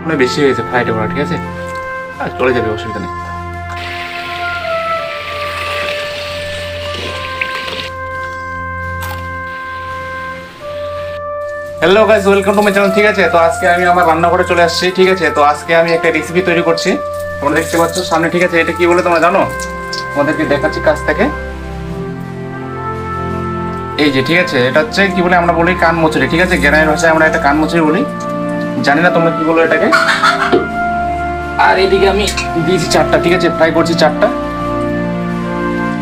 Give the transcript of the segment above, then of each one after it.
মানে বেশি হয়েছে ফ্রাইটা করা, ঠিক আছে, আর চলে যাবে, অসুবিধা নেই। Hello guys, welcome to my channel. ঠিক আছে, তো আজকে আমি আমার রান্নাঘরে চলে আসছি। ঠিক আছে, তো আজকে আমি একটা রেসিপি তৈরি করছি, তোমরা দেখতে পাচ্ছ সামনে। ঠিক আছে, এটা কি বলে তোমরা জানো? তোমাদেরকে দেখাচ্ছি কাছ থেকে। এই যে, ঠিক আছে, এটা হচ্ছে কি বলে আমরা বলি কান মুচড়ি। ঠিক আছে, গ্রামের ভাষায় আমরা এটা কান মুচড়ি বলি, জানি না তোমরা কি বলো এটাকে। আর এদিকে আমি দিয়েছি 4টা, ঠিক আছে, ফ্রাই করছি 4টা।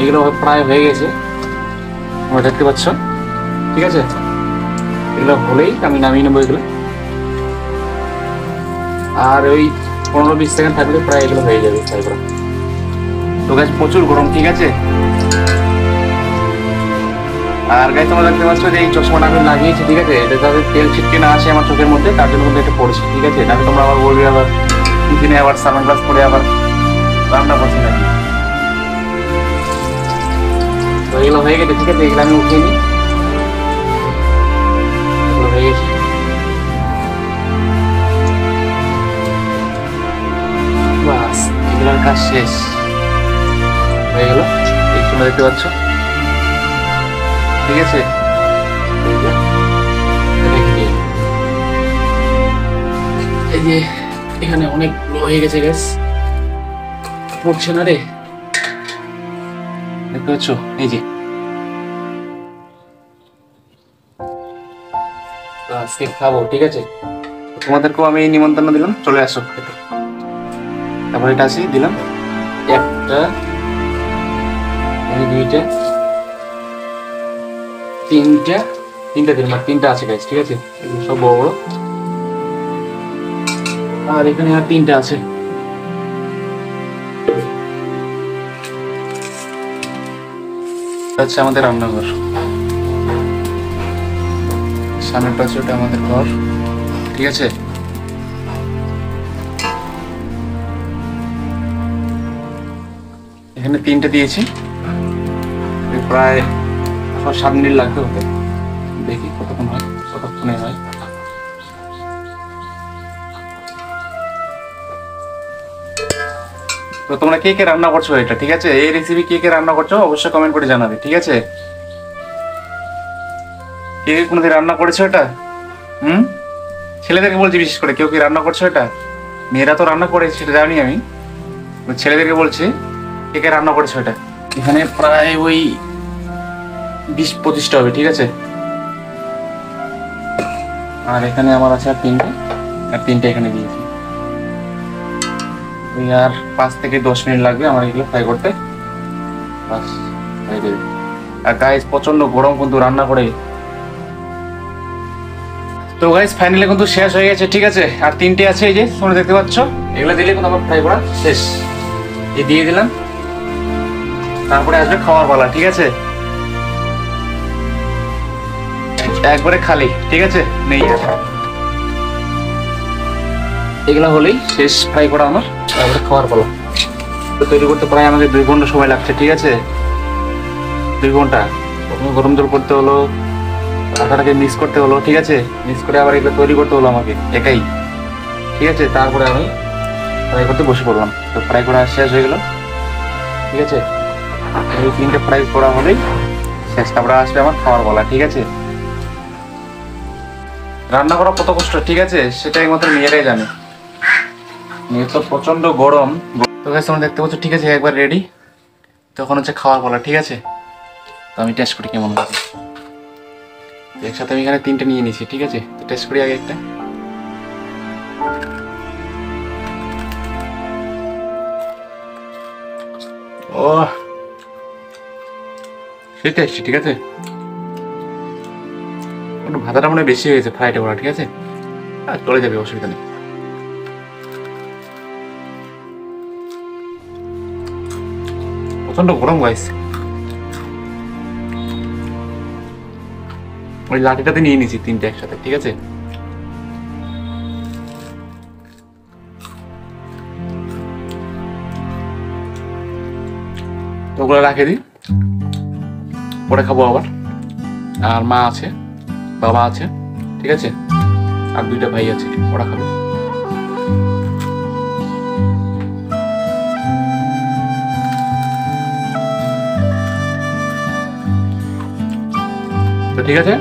এগুলো প্রায় হয়ে গেছে, তোমরা দেখতে পাচ্ছ। ঠিক আছে, এগুলো হলেই আমি নামিয়ে নেবো এগুলো। আর ওই 15-20 সেকেন্ড থাকলে প্রায় এগুলো হয়ে যাবে ফ্রাই করা। তো গাছ প্রচুর গরম, ঠিক আছে। আর গাছ তোমরা দেখতে পাচ্ছ যে এই চশমাটা আমি লাগিয়েছি, ঠিক আছে, এটা যাতে তেল ছিটকে না আসে আমার চোখের মধ্যে, তার জন্য কিন্তু এটা পড়েছি। ঠিক আছে, নাকি তোমরা আবার বলবে আবার টিফিনে আবার সানগ্লাস পরে আবার রান্না করছি নাকি। তো এগুলো হয়ে গেছে, ঠিক আছে, এগুলো আমি উঠিয়ে নিই। এগুলো হয়ে গেছে, বাস এগুলোর কাজ শেষ হয়ে গেল। এই তোমরা দেখতে পাচ্ছ, ঠিক আছে। এই যে এখানে অনেক হয়ে গেছে গ্যাস, পড়ছে না রে, দেখতে পাচ্ছ। এই যে আজকে খাবো, ঠিক আছে, তোমাদেরকেও আমি নিমন্ত্রণ দিলাম, চলে আসো। তারপর এটা আসি দিলাম 1টা, 2টা, 3টা দিলাম, আর 3টা আছে গাইস, ঠিক আছে, এগুলো সব বড় বড়। আর এখানে আর 3টা আছে। আচ্ছা, আমাদের রান্নাঘর সামনেটা আছে, ওটা আমাদের ঘর, ঠিক আছে। এখানে 3টা দিয়েছি, প্রায় 7 মিনিট লাগবে হতে। দেখি কতক্ষণ হয়, কতক্ষণে হয়। তো তোমরা কে কে রান্না করছো এটা, ঠিক আছে, এই রেসিপি কে কে রান্না করছো অবশ্যই কমেন্ট করে জানাবে, ঠিক আছে। কে কে কোনোদিন রান্না করেছো এটা? ছেলেদেরকে বলছি বিশেষ করে, কেউ কি রান্না করছো এটা? মেয়েরা তো রান্না করে, সেটা জানি আমি, ছেলেদেরকে বলছি কে কে রান্না করেছো এটা। এখানে প্রায় ওই 20-25টা হবে, ঠিক আছে। আর এখানে আমার আছে আর 3টে এখানে দিয়েছি। ওই আর 5 থেকে 10 মিনিট লাগবে আমার এগুলো ফ্রাই করতে, বাস হয়ে যাবে। আর গাইস প্রচন্ড গরম কিন্তু রান্না করে। তো গাইস ফাইনালি কিন্তু শেষ হয়ে গেছে, ঠিক আছে। আর 3টে আছে, এই যে তোমরা দেখতে পাচ্ছ, এগুলো দিলে কিন্তু আমার ফ্রাই করা শেষ। এই দিয়ে দিলাম, তারপরে আসবে খাওয়ার পালা, ঠিক আছে, একবারে খালি, ঠিক আছে, নেই আর। এগুলো হলেই শেষ ফ্রাই করা আমার, তারপরে খাওয়ার পালা। তো তৈরি করতে প্রায় আমাদের 2 ঘন্টা সময় লাগছে, ঠিক আছে, 2 ঘন্টা। প্রথমে গরম জল করতে হলো, আটাটাকে মিক্স করতে হলো, ঠিক আছে, মিক্স করে আবার এগুলো তৈরি করতে হলো আমাকে একাই, ঠিক আছে। তারপরে আমি ফ্রাই করতে বসে পড়লাম। তো ফ্রাই করা শেষ হয়ে গেল, ঠিক আছে। এই 3টে ফ্রাই করা হলেই শেষ, তারপরে আসবে আমার খাওয়ার বলা, ঠিক আছে। রান্না করা কত কষ্ট, ঠিক আছে, সেটা একমাত্র মেয়েরাই জানে। মেয়ে তো প্রচন্ড গরম। তো গাইস তোমরা দেখতে পাচ্ছ, ঠিক আছে, একবার রেডি। তখন হচ্ছে খাওয়ার বলা, ঠিক আছে। তো আমি টেস্ট করি কেমন হয়েছে। একসাথে আমি এখানে 3টে নিয়ে নিয়েছি, ঠিক আছে। তো টেস্ট করি আগে একটা। ও সেই টেস্টি, ঠিক আছে। একটু ভাতাটা মনে বেশি হয়েছে ফ্রাইটা করা, ঠিক আছে, আর চলে যাবে, অসুবিধা নেই। প্রচন্ড গরম গাইস। ওই লাঠিটাতে নিয়ে নিয়েছি 3টে একসাথে, ঠিক আছে। তো ওগুলো রাখে দিই, পরে খাবো আবার। আর মা আছে, বাবা আছে, ঠিক আছে, আর 2টা ভাই আছে, ওরা খাবে। তো ঠিক আছে,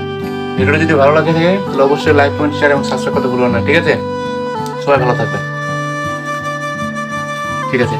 ভিডিওটা যদি ভালো লাগে থাকে তাহলে অবশ্যই লাইক, কমেন্ট, শেয়ার এবং সাবস্ক্রাইব করতে ভুলবেন না। ঠিক আছে, সবাই ভালো থাকবেন। ঠিক আছে।